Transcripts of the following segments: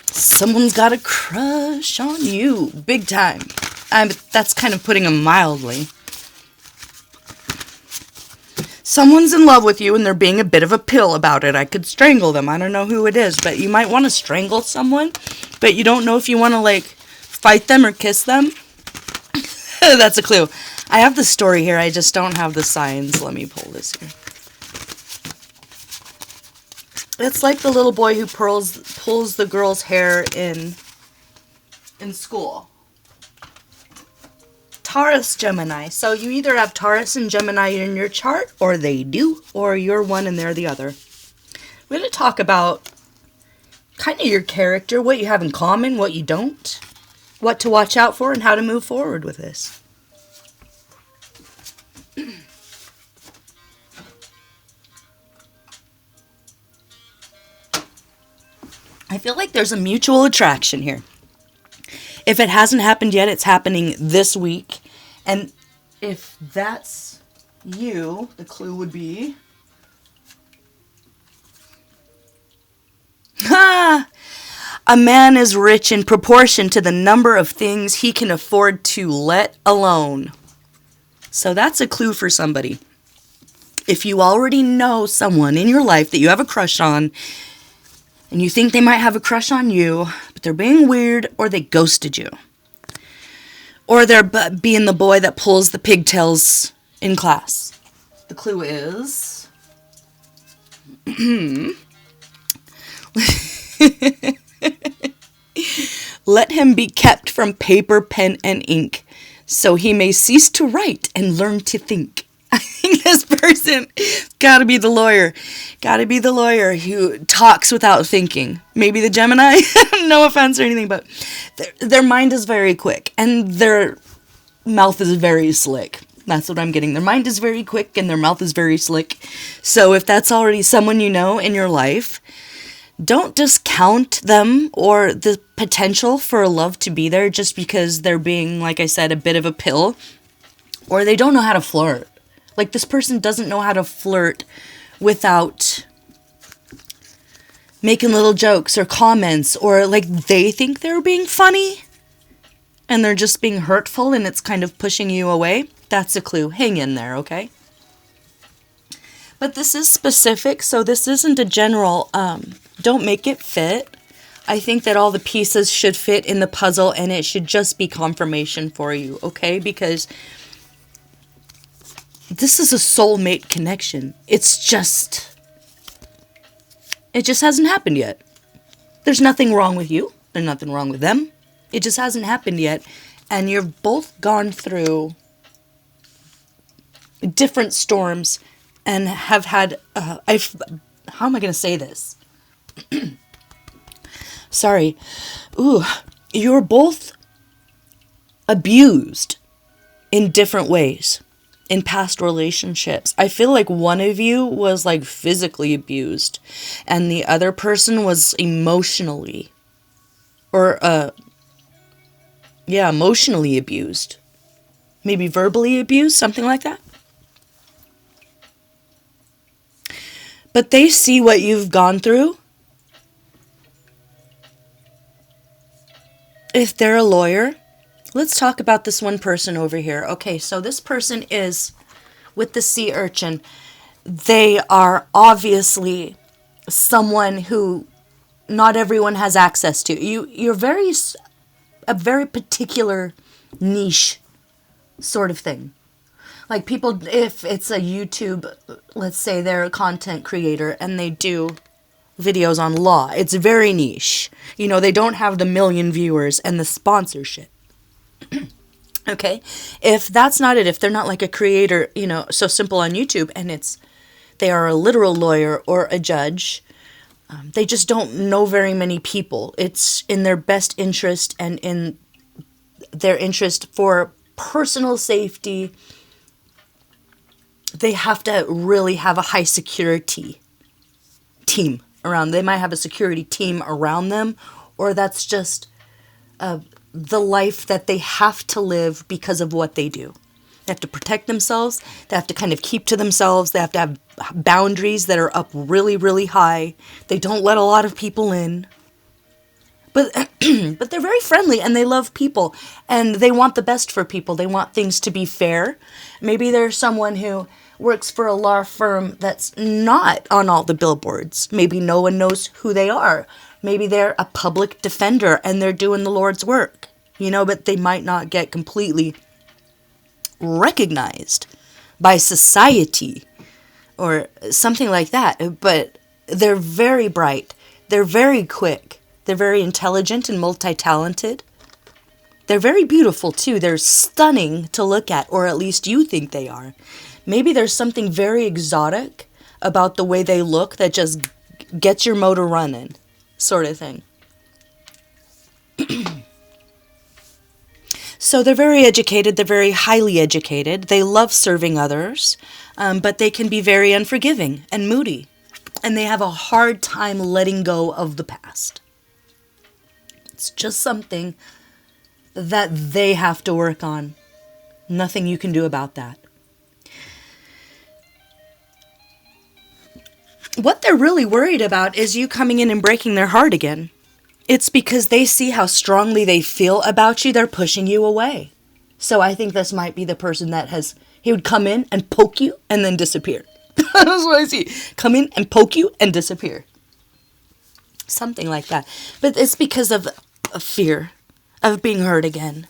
Someone's got a crush on you. Big time. That's kind of putting them mildly. Someone's in love with you and they're being a bit of a pill about it. I could strangle them. I don't know who it is, but you might want to strangle someone, but you don't know if you want to, like, fight them or kiss them. That's a clue. I have the story here. I just don't have the signs. Let me pull this here. It's like the little boy who pulls the girl's hair in school. Taurus, Gemini. So you either have Taurus and Gemini in your chart, or they do, or you're one and they're the other. We're going to talk about kind of your character, what you have in common, what you don't, what to watch out for, and how to move forward with this. I feel like there's a mutual attraction here. If it hasn't happened yet, it's happening this week. And if that's you, the clue would be... A man is rich in proportion to the number of things he can afford to let alone. So that's a clue for somebody. If you already know someone in your life that you have a crush on, and you think they might have a crush on you, but they're being weird, or they ghosted you. Or they're being the boy that pulls the pigtails in class. The clue is... Let him be kept from paper, pen, and ink, so he may cease to write and learn to think. I think this person gotta be the lawyer. Gotta be the lawyer who talks without thinking. Maybe the Gemini. No offense or anything, but their mind is very quick and their mouth is very slick. That's what I'm getting. Their mind is very quick and their mouth is very slick. So if that's already someone you know in your life, don't discount them or the potential for love to be there just because they're being, like I said, a bit of a pill, or they don't know how to flirt. Like, this person doesn't know how to flirt without making little jokes or comments, or like they think they're being funny and they're just being hurtful and it's kind of pushing you away. That's a clue. Hang in there, okay? But this is specific, so this isn't a general, don't make it fit. I think that all the pieces should fit in the puzzle and it should just be confirmation for you, okay? Because this is a soulmate connection. It just hasn't happened yet. There's nothing wrong with you. There's nothing wrong with them. It just hasn't happened yet. And you've both gone through different storms and have had, how am I going to say this? Sorry. You're both abused in different ways. In past relationships. I feel like one of you was like physically abused and the other person was emotionally emotionally abused. Maybe verbally abused, something like that. But they see what you've gone through. If they're a lawyer, let's talk about this one person over here. Okay, so this person is with the sea urchin. They are obviously someone who not everyone has access to. You're a very particular niche sort of thing. Like people, if it's a YouTube, let's say they're a content creator and they do videos on law, it's very niche. You know, they don't have the million viewers and the sponsorship. Okay, if that's not it, if they're not like a creator, you know, so simple on YouTube, and they are a literal lawyer or a judge, they just don't know very many people. It's in their best interest and in their interest for personal safety. They have to really have a high security team around. They might have a security team around them, or that's just the life that they have to live because of what they do. They have to protect themselves. They have to kind of keep to themselves. They have to have boundaries that are up really, really high. They don't let a lot of people in. But but they're very friendly and they love people and they want the best for people. They want things to be fair. Maybe there's someone who works for a law firm that's not on all the billboards. Maybe no one knows who they are. Maybe they're a public defender and they're doing the Lord's work, but they might not get completely recognized by society or something like that. But they're very bright. They're very quick. They're very intelligent and multi-talented. They're very beautiful too. They're stunning to look at, or at least you think they are. Maybe there's something very exotic about the way they look that just gets your motor running, sort of thing. So they're very educated. They're very highly educated. They love serving others, but they can be very unforgiving and moody. And they have a hard time letting go of the past. It's just something that they have to work on. Nothing you can do about that. What they're really worried about is you coming in and breaking their heart again. It's because they see how strongly they feel about you, they're pushing you away. So I think this might be the person he would come in and poke you and then disappear. That's what I see. Come in and poke you and disappear. Something like that. But it's because of fear of being hurt again.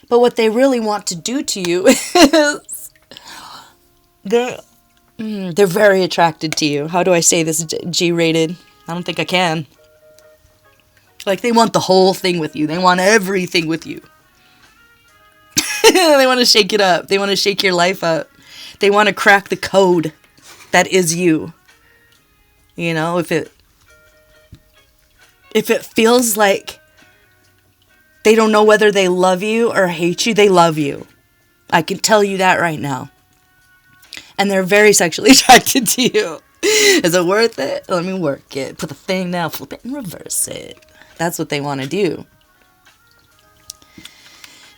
But what they really want to do to you is they're very attracted to you. How do I say this G-rated? I don't think I can. Like, they want the whole thing with you. They want everything with you. They want to shake it up. They want to shake your life up. They want to crack the code that is you. If it feels like they don't know whether they love you or hate you, they love you. I can tell you that right now. And they're very sexually attracted to you. Is it worth it? Let me work it. Put the thing down, flip it, and reverse it. That's what they want to do.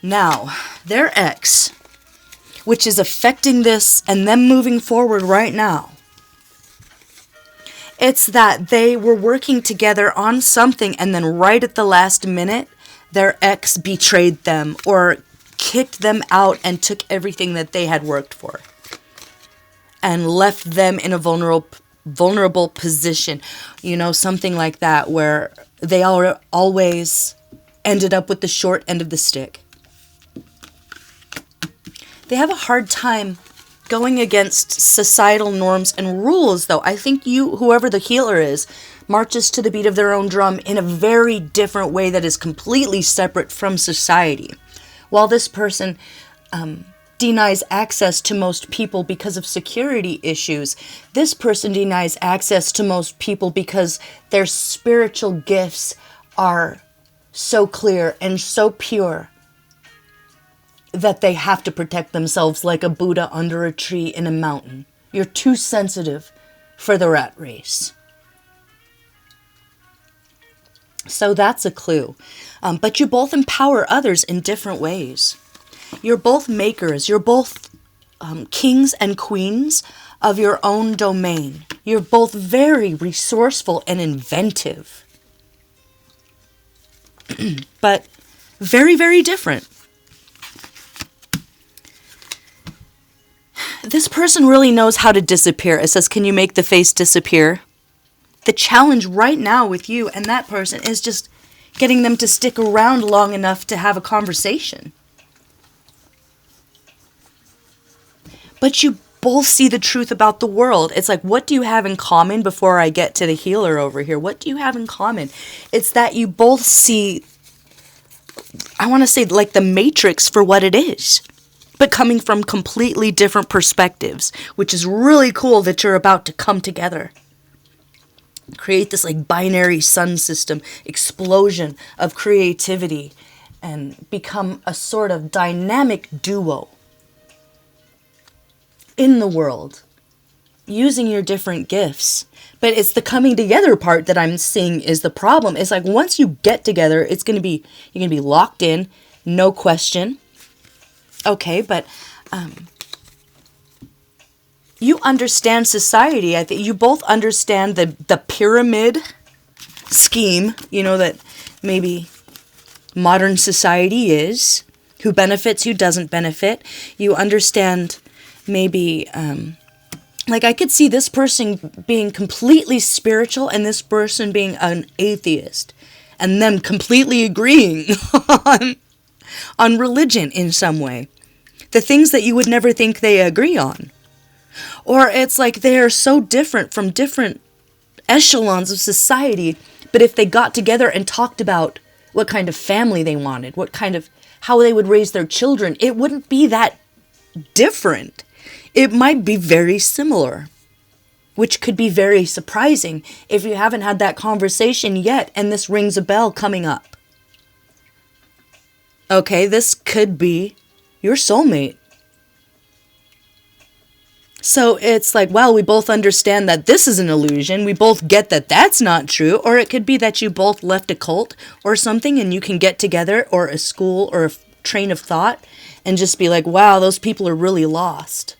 Now, their ex, which is affecting this and them moving forward right now, it's that they were working together on something and then right at the last minute, their ex betrayed them or kicked them out and took everything that they had worked for and left them in a vulnerable position. Something like that where they always ended up with the short end of the stick. They have a hard time going against societal norms and rules, though. I think whoever the healer is, marches to the beat of their own drum in a very different way that is completely separate from society. While this person denies access to most people because of security issues, this person denies access to most people because their spiritual gifts are so clear and so pure that they have to protect themselves like a Buddha under a tree in a mountain. You're too sensitive for the rat race. So that's a clue. But you both empower others in different ways. You're both makers. You're both kings and queens of your own domain. You're both very resourceful and inventive. But very, very different. This person really knows how to disappear. It says, can you make the face disappear? The challenge right now with you and that person is just getting them to stick around long enough to have a conversation. But you both see the truth about the world. It's like, what do you have in common before I get to the healer over here? What do you have in common? It's that you both see, I want to say, like the matrix for what it is, but coming from completely different perspectives, which is really cool that you're about to come together. Create this like binary sun system explosion of creativity and become a sort of dynamic duo in the world, using your different gifts. But it's the coming together part that I'm seeing is the problem. It's like once you get together, you're going to be locked in, no question. Okay, but you understand society. I think you both understand the pyramid scheme, that maybe modern society is, who benefits, who doesn't benefit. You understand maybe, I could see this person being completely spiritual and this person being an atheist, and them completely agreeing on religion in some way. The things that you would never think they agree on. Or it's like they are so different from different echelons of society, but if they got together and talked about what kind of family they wanted, how they would raise their children, it wouldn't be that different. It might be very similar, which could be very surprising if you haven't had that conversation yet and this rings a bell coming up. Okay, this could be your soulmate. So it's like, well, we both understand that this is an illusion. We both get that that's not true. Or it could be that you both left a cult or something and you can get together, or a school or a train of thought, and just be like, wow, those people are really lost.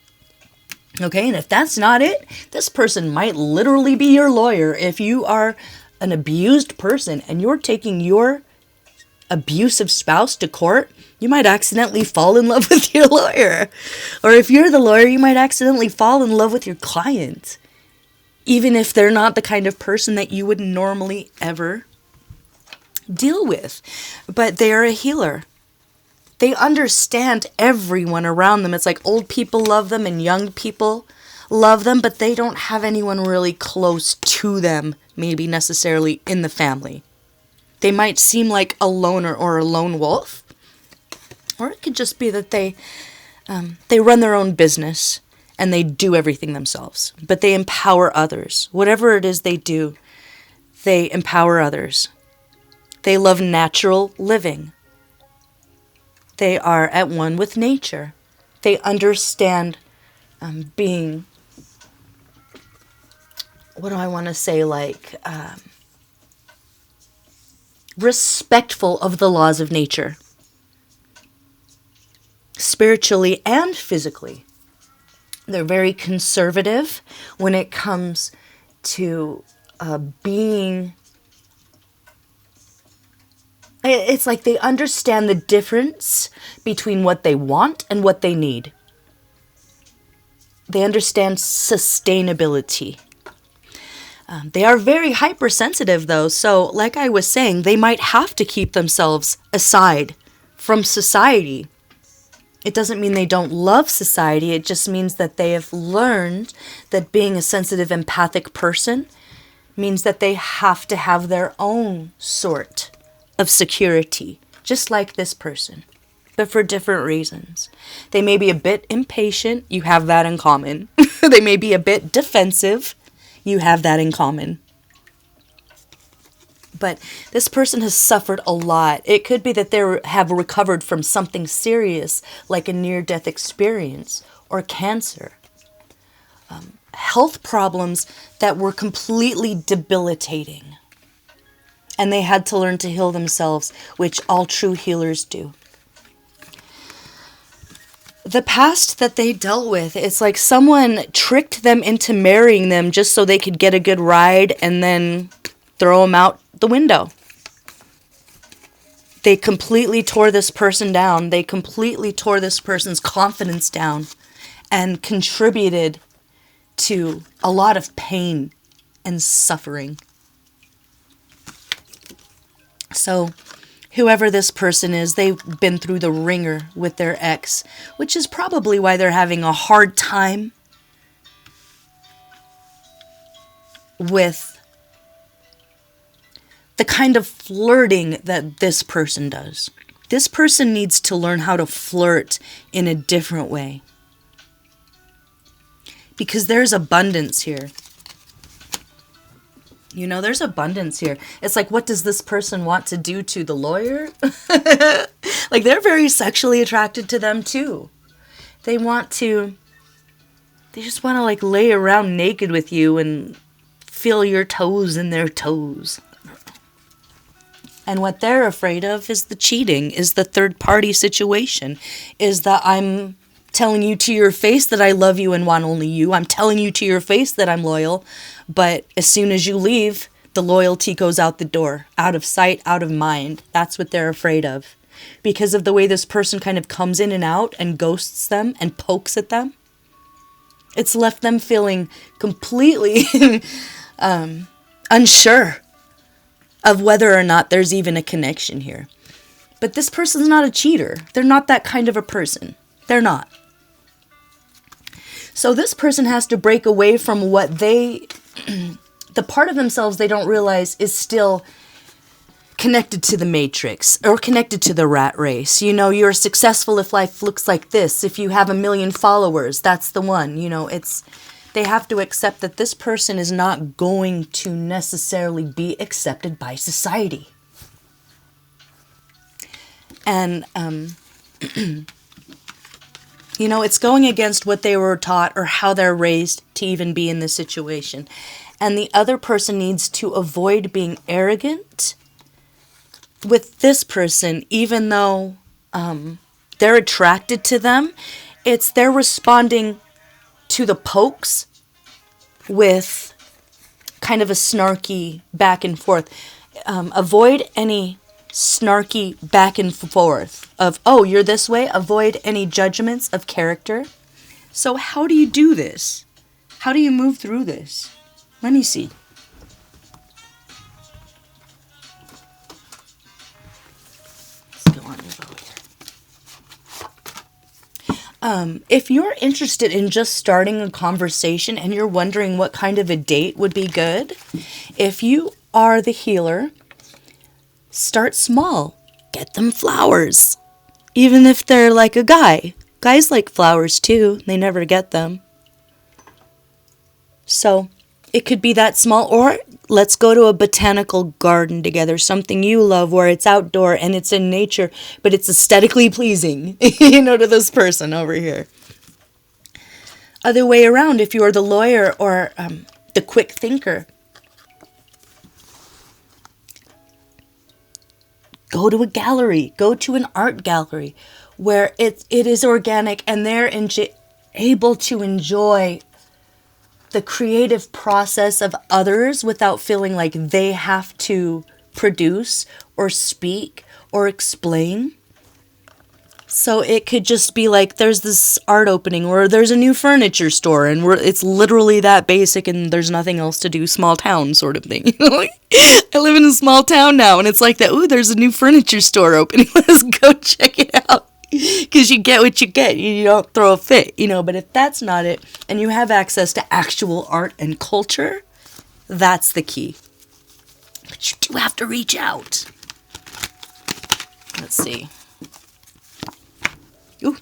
Okay, and if that's not it, this person might literally be your lawyer. If you are an abused person and you're taking your abusive spouse to court, you might accidentally fall in love with your lawyer. Or if you're the lawyer, you might accidentally fall in love with your client, even if they're not the kind of person that you would normally ever deal with. But they're a healer. They understand everyone around them. It's like old people love them and young people love them, but they don't have anyone really close to them, maybe necessarily in the family. They might seem like a loner or a lone wolf. Or it could just be that they run their own business and they do everything themselves. But they empower others. Whatever it is they do, they empower others. They love natural living. They are at one with nature. They understand being, what do I want to say, respectful of the laws of nature. Spiritually and physically. They're very conservative when it comes to being... It's like they understand the difference between what they want and what they need. They understand sustainability. They are very hypersensitive, though, so like I was saying, they might have to keep themselves aside from society. It doesn't mean they don't love society, it just means that they have learned that being a sensitive, empathic person means that they have to have their own sort of security, just like this person, but for different reasons. They may be a bit impatient, you have that in common. They may be a bit defensive, you have that in common. But this person has suffered a lot. It could be that they have recovered from something serious, like a near-death experience or cancer. Health problems that were completely debilitating. And they had to learn to heal themselves, which all true healers do. The past that they dealt with, it's like someone tricked them into marrying them just so they could get a good ride and then throw them out the window. They completely tore this person down. They completely tore this person's confidence down and contributed to a lot of pain and suffering. So, whoever this person is, they've been through the ringer with their ex, which is probably why they're having a hard time with the kind of flirting that this person does. This person needs to learn how to flirt in a different way. Because there's abundance here. You know, there's abundance here. It's like, what does this person want to do to the lawyer? Like, they're very sexually attracted to them, too. They just want to, like, lay around naked with you and feel your toes in their toes. And what they're afraid of is the cheating, is the third-party situation, is that I'm telling you to your face that I love you and want only you. I'm telling you to your face that I'm loyal. But as soon as you leave, the loyalty goes out the door, out of sight, out of mind. That's what they're afraid of. Because of the way this person kind of comes in and out and ghosts them and pokes at them. It's left them feeling completely unsure of whether or not there's even a connection here. But this person's not a cheater. They're not that kind of a person. They're not. So this person has to break away from what the part of themselves they don't realize is still connected to the matrix or connected to the rat race. You know, you're successful if life looks like this. If you have 1 million followers, that's the one. You know, they have to accept that this person is not going to necessarily be accepted by society. And, you know, it's going against what they were taught or how they're raised to even be in this situation. And the other person needs to avoid being arrogant with this person, even though they're attracted to them. They're responding to the pokes with kind of a snarky back and forth. Avoid any snarky back and forth of, oh, you're this way. Avoid any judgments of character. So how do you do this? How do you move through this? Let me see. If you're interested in just starting a conversation and you're wondering what kind of a date would be good, if you are the healer, start small. Get them flowers. Even if they're like a guy. Guys like flowers too. They never get them. So it could be that small, or let's go to a botanical garden together, something you love where it's outdoor and it's in nature, but it's aesthetically pleasing, you know, to this person over here. Other way around, if you're the lawyer or the quick thinker, go to a gallery, go to an art gallery where it is organic and they're able to enjoy the creative process of others without feeling like they have to produce or speak or explain. So it could just be like there's this art opening or there's a new furniture store and it's literally that basic and there's nothing else to do, small town sort of thing. I live in a small town now and it's like that, ooh, there's a new furniture store opening. Let's go check it out. Because you get what you get. You don't throw a fit, you know. But if that's not it, and you have access to actual art and culture, that's the key. But you do have to reach out. Let's see. Ooh.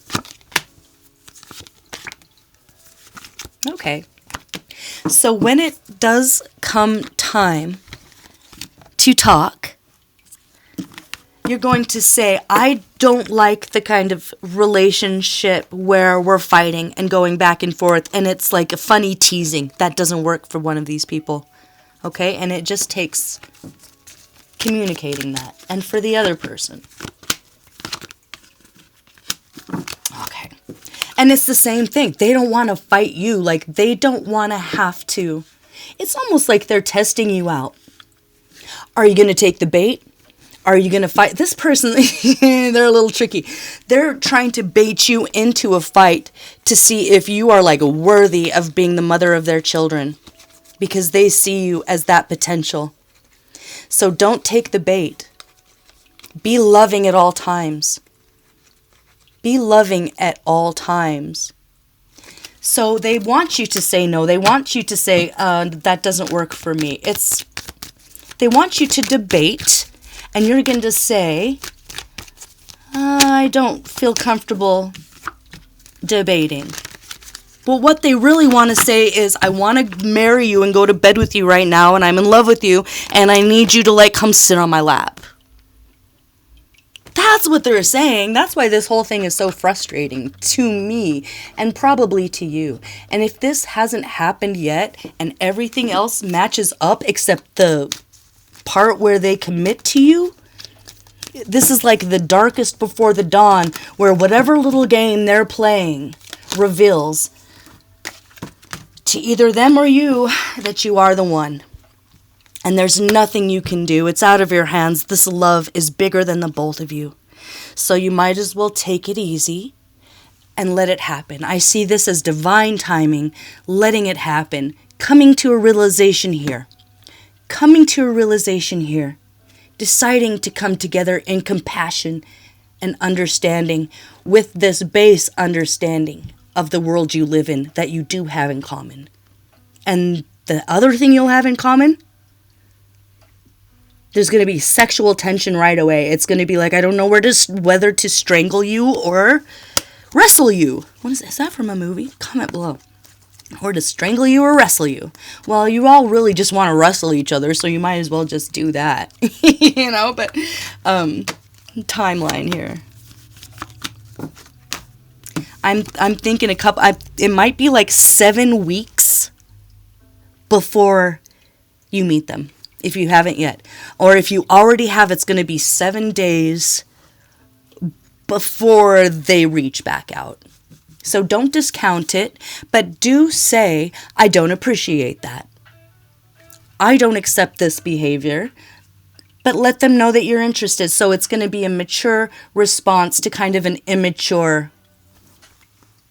Okay. So when it does come time to talk, you're going to say, I don't like the kind of relationship where we're fighting and going back and forth and it's like a funny teasing. That doesn't work for one of these people. Okay? And it just takes communicating that. And for the other person. Okay. And it's the same thing. They don't want to fight you. Like, they don't want to have to. It's almost like they're testing you out. Are you going to take the bait? Are you going to fight? This person, they're a little tricky. They're trying to bait you into a fight to see if you are like worthy of being the mother of their children because they see you as that potential. So don't take the bait. Be loving at all times. Be loving at all times. So they want you to say no. They want you to say, that doesn't work for me. They want you to debate. And you're going to say, I don't feel comfortable debating. Well, what they really want to say is, I want to marry you and go to bed with you right now, and I'm in love with you, and I need you to, like, come sit on my lap. That's what they're saying. That's why this whole thing is so frustrating to me, and probably to you. And if this hasn't happened yet, and everything else matches up except the part where they commit to you, this is like the darkest before the dawn, where whatever little game they're playing reveals to either them or you that you are the one. And there's nothing you can do. It's out of your hands. This love is bigger than the both of you. So you might as well take it easy and let it happen. I see this as divine timing, letting it happen, coming to a realization here. Coming to a realization here. Deciding to come together in compassion and understanding with this base understanding of the world you live in that you do have in common. And the other thing you'll have in common, there's going to be sexual tension right away. It's going to be like, I don't know whether to strangle you or wrestle you. What is that from a movie? Comment below. Or to strangle you or wrestle you. Well, you all really just want to wrestle each other, so you might as well just do that. You know, but timeline here. I'm thinking it might be like 7 weeks before you meet them, if you haven't yet. Or if you already have, it's going to be 7 days before they reach back out. So don't discount it, but do say, I don't appreciate that. I don't accept this behavior, but let them know that you're interested. So it's going to be a mature response to kind of an immature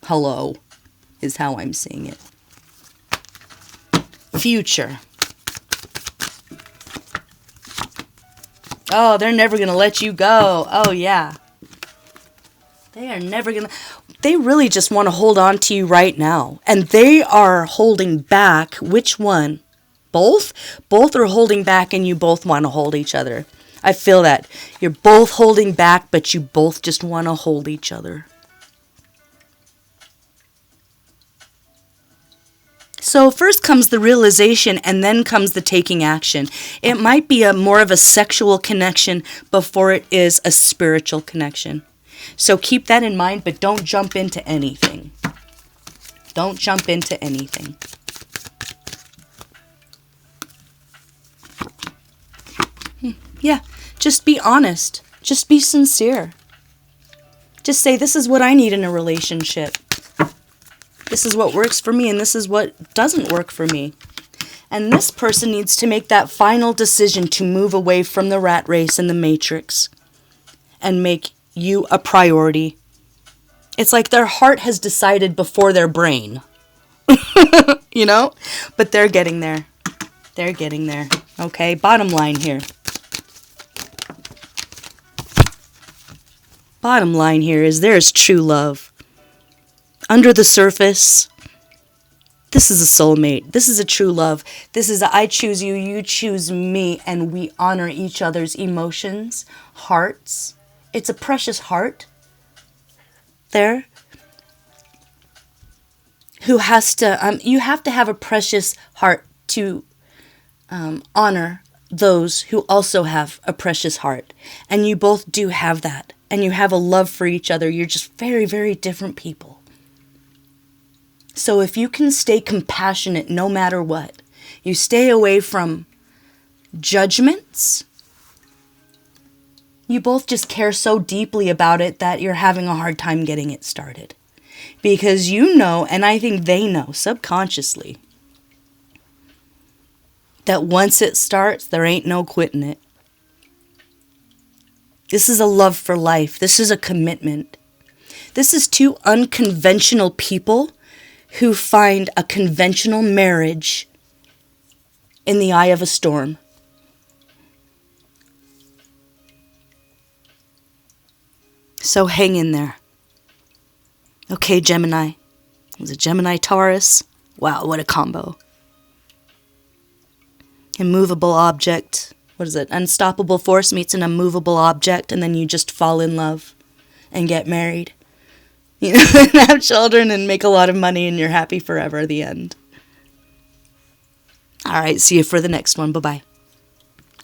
hello, is how I'm seeing it. Future. Oh, they're never going to let you go. Oh, yeah. They are never going to... They really just want to hold on to you right now. And they are holding back. Which one? Both? Both are holding back and you both want to hold each other. I feel that. You're both holding back, but you both just want to hold each other. So first comes the realization and then comes the taking action. It might be more of a sexual connection before it is a spiritual connection. So keep that in mind, but don't jump into anything. Don't jump into anything. Yeah, just be honest. Just be sincere. Just say, this is what I need in a relationship. This is what works for me, and this is what doesn't work for me. And this person needs to make that final decision to move away from the rat race and the matrix and make you a priority. It's like their heart has decided before their brain. You know? But they're getting there. They're getting there. Okay, bottom line here. Bottom line here is there's true love. Under the surface, this is a soulmate. This is a true love. This is a I choose you, you choose me, and we honor each other's emotions, hearts. It's a precious heart there who has to, you have to have a precious heart to honor those who also have a precious heart. And you both do have that. And you have a love for each other. You're just very, very different people. So if you can stay compassionate no matter what, you stay away from judgments, you both just care so deeply about it that you're having a hard time getting it started. Because you know, and I think they know subconsciously, that once it starts, there ain't no quitting it. This is a love for life. This is a commitment. This is two unconventional people who find a conventional marriage in the eye of a storm. So hang in there. Okay, Gemini. It was a Gemini Taurus. Wow, what a combo. Immovable object. What is it? Unstoppable force meets an immovable object, and then you just fall in love and get married. You know, and have children and make a lot of money, and you're happy forever at the end. All right, see you for the next one. Bye-bye.